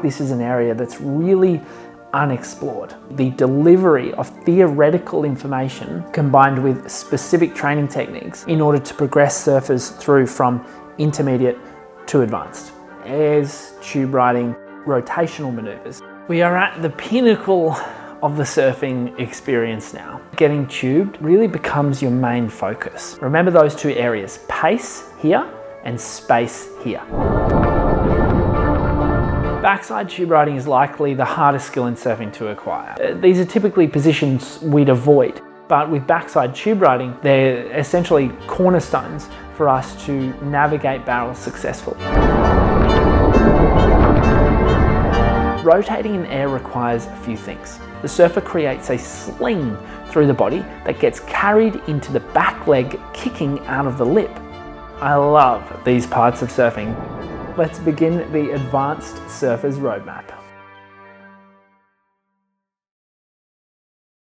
this is an area that's really unexplored. The delivery of theoretical information combined with specific training techniques in order to progress surfers through from intermediate to advanced. Airs, tube riding, rotational maneuvers. We are at the pinnacle of the surfing experience now. Getting tubed really becomes your main focus. Remember those two areas, pace here and space here. Backside tube riding is likely the hardest skill in surfing to acquire. These are typically positions we'd avoid, but with backside tube riding, they're essentially cornerstones for us to navigate barrels successfully. Rotating in air requires a few things. The surfer creates a sling through the body that gets carried into the back leg, kicking out of the lip. I love these parts of surfing. Let's begin the Advanced Surfer's Roadmap.